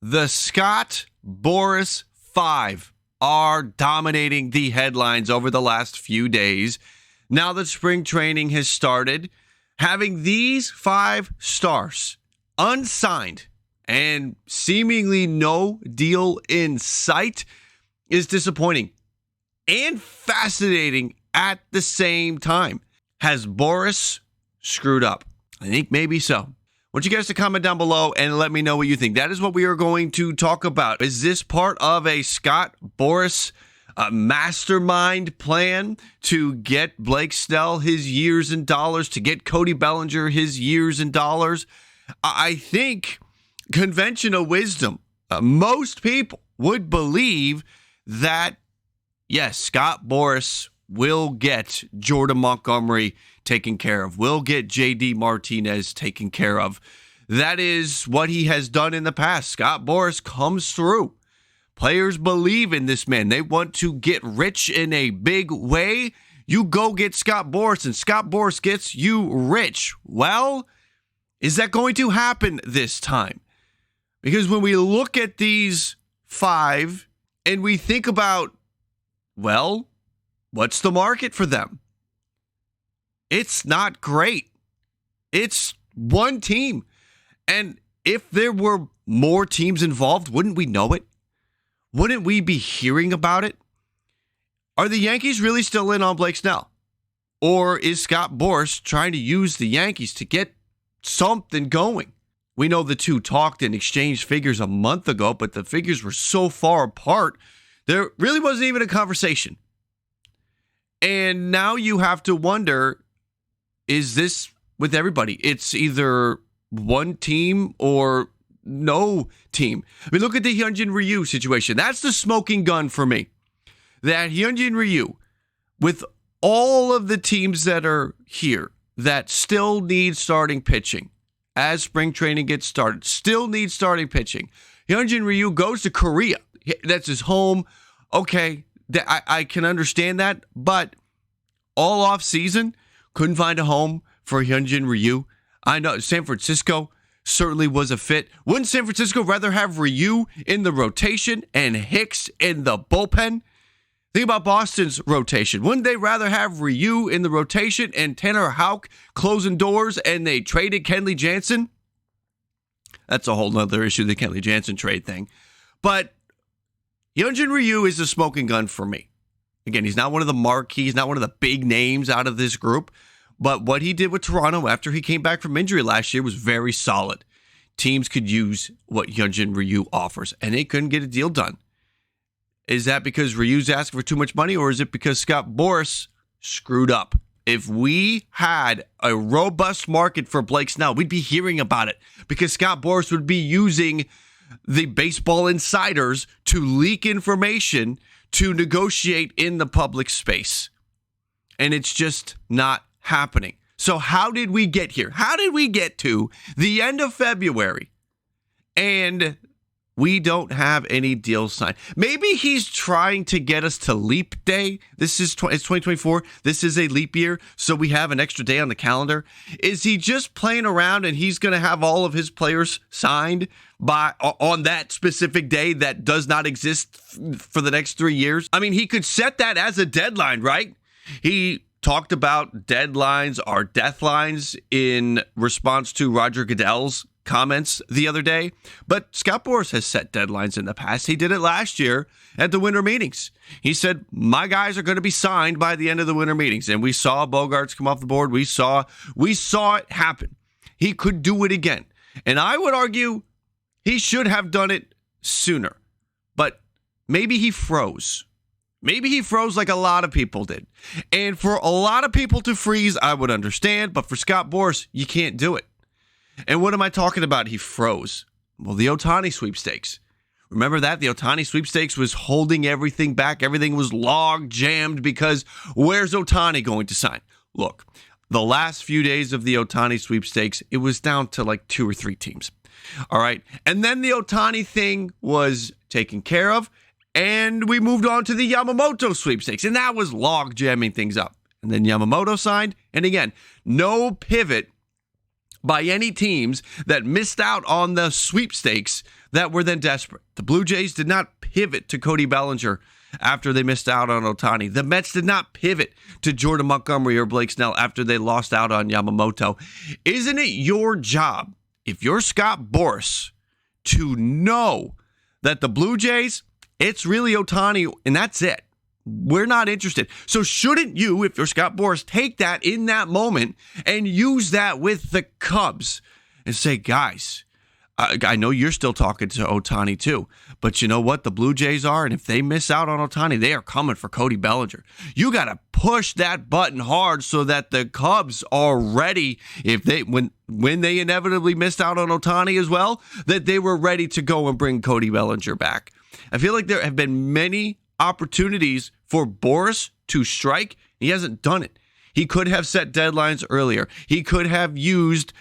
The Scott Boras 5 are dominating the headlines over the last few days. Now that spring training has started, having these 5 stars unsigned and seemingly no deal in sight is disappointing and fascinating at the same time. Has Boras screwed up? I think maybe so. I want you guys to comment down below and let me know what you think. That is what we are going to talk about. Is this part of a Scott Boras mastermind plan to get Blake Snell his years in dollars, to get Cody Bellinger his years in dollars? I think conventional wisdom, most people would believe that, yes, Scott Boras will get Jordan Montgomery taken care of, will get JD Martinez taken care of. That is what he has done in the past. Scott Boras comes through. Players believe in this man. They want to get rich in a big way. You go get Scott Boras, and Scott Boras gets you rich. Well, is that going to happen this time? Because when we look at these 5 and we think about, well, what's the market for them? It's not great. It's one team. And if there were more teams involved, wouldn't we know it? Wouldn't we be hearing about it? Are the Yankees really still in on Blake Snell? Or is Scott Boras trying to use the Yankees to get something going? We know the two talked and exchanged figures a month ago, but the figures were so far apart, there really wasn't even a conversation. And now you have to wonder, is this with everybody? It's either one team or no team. I mean, look at the Hyunjin Ryu situation. That's the smoking gun for me. That Hyunjin Ryu, with all of the teams that are here that still need starting pitching as spring training gets started, still need starting pitching. Hyunjin Ryu goes to Korea. That's his home. Okay, I can understand that, but all off season, couldn't find a home for Hyunjin Ryu. I know San Francisco certainly was a fit. Wouldn't San Francisco rather have Ryu in the rotation and Hicks in the bullpen? Think about Boston's rotation. Wouldn't they rather have Ryu in the rotation and Tanner Houck closing doors and they traded Kenley Jansen? That's a whole nother issue, the Kenley Jansen trade thing. But Hyunjin Ryu is a smoking gun for me. Again, he's not one of the marquees, not one of the big names out of this group. But what he did with Toronto after he came back from injury last year was very solid. Teams could use what Hyunjin Ryu offers, and they couldn't get a deal done. Is that because Ryu's asking for too much money, or is it because Scott Boras screwed up? If we had a robust market for Blake Snell, we'd be hearing about it because Scott Boras would be using the baseball insiders to leak information to negotiate in the public space. And it's just not happening. So how did we get here? How did we get to the end of February and we don't have any deals signed? Maybe he's trying to get us to leap day. It's 2024. This is a leap year, so we have an extra day on the calendar. Is he just playing around and he's going to have all of his players signed on that specific day that does not exist for the next 3 years? I mean, he could set that as a deadline, right? He talked about deadlines are death lines in response to Roger Goodell's comments the other day. But Scott Boras has set deadlines in the past. He did it last year at the winter meetings. He said, my guys are going to be signed by the end of the winter meetings. And we saw Bogarts come off the board. We saw it happen. He could do it again. And I would argue he should have done it sooner. But maybe he froze. Maybe he froze like a lot of people did. And for a lot of people to freeze, I would understand. But for Scott Boras, you can't do it. And what am I talking about? He froze. Well, the Ohtani sweepstakes. Remember that? The Ohtani sweepstakes was holding everything back. Everything was log jammed because where's Ohtani going to sign? Look, the last few days of the Ohtani sweepstakes, it was down to like 2 or 3 teams. All right. And then the Ohtani thing was taken care of. And we moved on to the Yamamoto sweepstakes, and that was log jamming things up. And then Yamamoto signed, and again, no pivot by any teams that missed out on the sweepstakes that were then desperate. The Blue Jays did not pivot to Cody Bellinger after they missed out on Ohtani. The Mets did not pivot to Jordan Montgomery or Blake Snell after they lost out on Yamamoto. Isn't it your job, if you're Scott Boras, to know that the Blue Jays, it's really Ohtani and that's it? We're not interested. So shouldn't you, if you're Scott Boras, take that in that moment and use that with the Cubs and say, guys, I know you're still talking to Ohtani too, but you know what? The Blue Jays are, and if they miss out on Ohtani, they are coming for Cody Bellinger. You got to push that button hard so that the Cubs are ready. If they when they inevitably missed out on Ohtani as well, that they were ready to go and bring Cody Bellinger back. I feel like there have been many opportunities for Boras to strike. He hasn't done it. He could have set deadlines earlier. He could have used,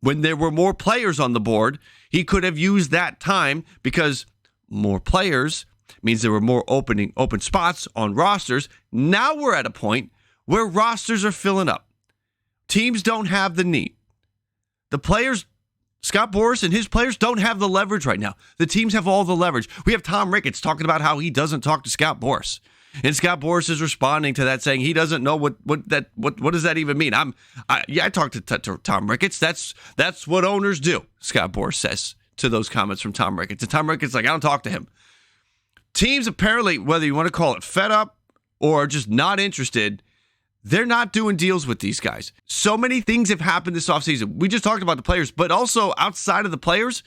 when there were more players on the board, he could have used that time, because more players means there were more open spots on rosters. Now we're at a point where rosters are filling up. Teams don't have the need. The players, Scott Boras and his players, don't have the leverage right now. The teams have all the leverage. We have Tom Ricketts talking about how he doesn't talk to Scott Boras. And Scott Boras is responding to that, saying he doesn't know what does that even mean. I talked to Tom Ricketts. That's what owners do. Scott Boras says to those comments from Tom Ricketts. And Tom Ricketts like, I don't talk to him. Teams apparently, whether you want to call it fed up or just not interested, they're not doing deals with these guys. So many things have happened this offseason. We just talked about the players, but also outside of the players,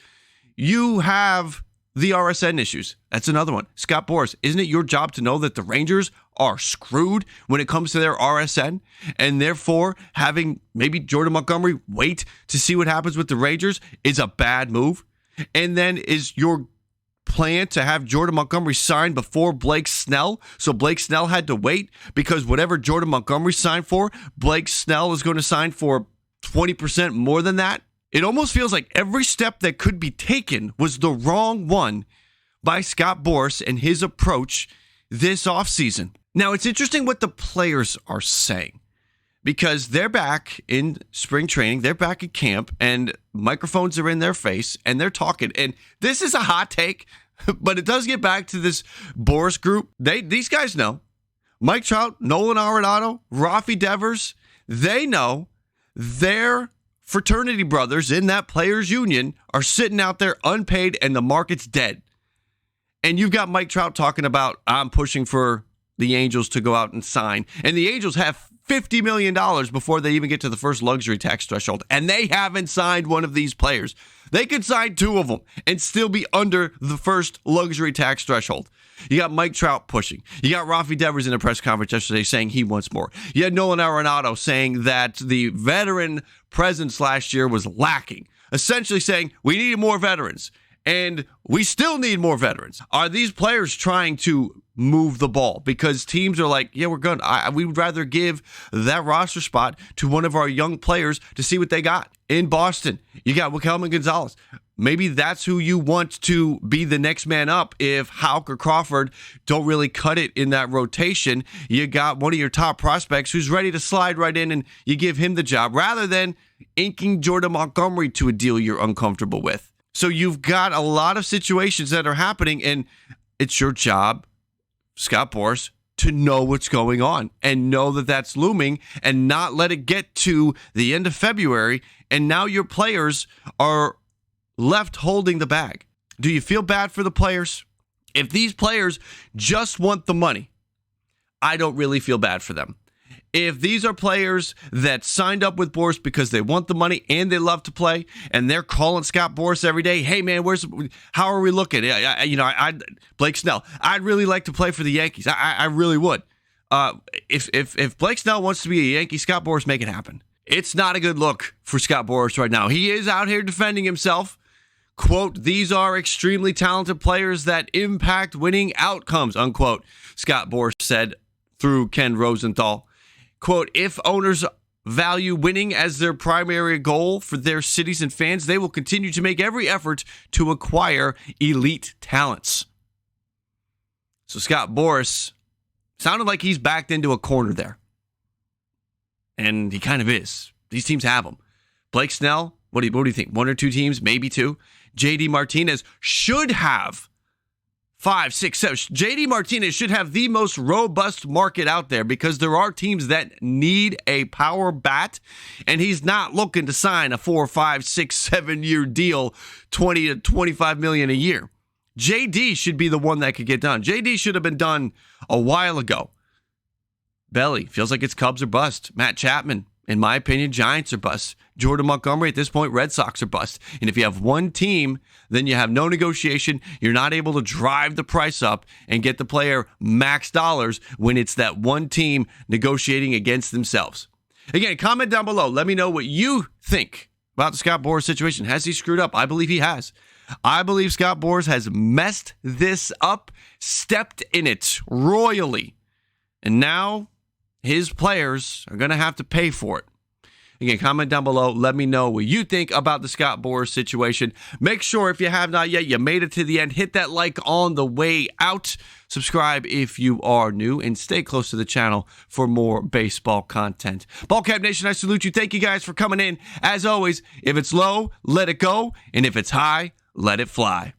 you have the RSN issues. That's another one. Scott Boras, isn't it your job to know that the Rangers are screwed when it comes to their RSN? And therefore, having maybe Jordan Montgomery wait to see what happens with the Rangers is a bad move? And then is your plan to have Jordan Montgomery signed before Blake Snell? So Blake Snell had to wait because whatever Jordan Montgomery signed for, Blake Snell is going to sign for 20% more than that? It almost feels like every step that could be taken was the wrong one by Scott Boras and his approach this offseason. Now, it's interesting what the players are saying, because they're back in spring training, they're back at camp, and microphones are in their face, and they're talking. And this is a hot take, but it does get back to this Boras group. These guys know. Mike Trout, Nolan Arenado, Rafi Devers, they know their fraternity brothers in that players union are sitting out there unpaid and the market's dead. And you've got Mike Trout talking about, I'm pushing for the Angels to go out and sign. And the Angels have $50 million before they even get to the first luxury tax threshold. And they haven't signed one of these players. They could sign two of them and still be under the first luxury tax threshold. You got Mike Trout pushing. You got Rafi Devers in a press conference yesterday saying he wants more. You had Nolan Arenado saying that the veteran presence last year was lacking, essentially saying we needed more veterans, and we still need more veterans. Are these players trying to move the ball because teams are like, yeah, we're good. We would rather give that roster spot to one of our young players to see what they got? In Boston, you got Wikelman Gonzalez. Maybe that's who you want to be the next man up if Houck or Crawford don't really cut it in that rotation. You got one of your top prospects who's ready to slide right in and you give him the job rather than inking Jordan Montgomery to a deal you're uncomfortable with. So you've got a lot of situations that are happening, and it's your job, Scott Boras, to know what's going on and know that that's looming and not let it get to the end of February and now your players are left holding the bag. Do you feel bad for the players? If these players just want the money, I don't really feel bad for them. If these are players that signed up with Boras because they want the money and they love to play, and they're calling Scott Boras every day, hey man, how are we looking? Blake Snell, I'd really like to play for the Yankees. I really would. If Blake Snell wants to be a Yankee, Scott Boras, make it happen. It's not a good look for Scott Boras right now. He is out here defending himself. Quote, these are extremely talented players that impact winning outcomes, unquote, Scott Boras said through Ken Rosenthal. Quote, if owners value winning as their primary goal for their cities and fans, they will continue to make every effort to acquire elite talents. So Scott Boras sounded like he's backed into a corner there. And he kind of is. These teams have him. Blake Snell, what do you think? One or two teams, maybe two. JD Martinez should have 5, 6, 7. JD Martinez should have the most robust market out there because there are teams that need a power bat, and he's not looking to sign a 4, 5, 6, 7-year deal, 20 to 25 million a year. JD should be the one that could get done. JD should have been done a while ago. Belly feels like it's Cubs or bust. Matt Chapman, in my opinion, Giants are bust. Jordan Montgomery, at this point, Red Sox are bust. And if you have one team, then you have no negotiation. You're not able to drive the price up and get the player max dollars when it's that one team negotiating against themselves. Again, comment down below. Let me know what you think about the Scott Boras situation. Has he screwed up? I believe he has. I believe Scott Boras has messed this up, stepped in it royally. And now his players are going to have to pay for it. Again, comment down below. Let me know what you think about the Scott Boras situation. Make sure, if you have not yet, you made it to the end. Hit that like on the way out. Subscribe if you are new, and stay close to the channel for more baseball content. Ballcap Nation, I salute you. Thank you guys for coming in. As always, if it's low, let it go. And if it's high, let it fly.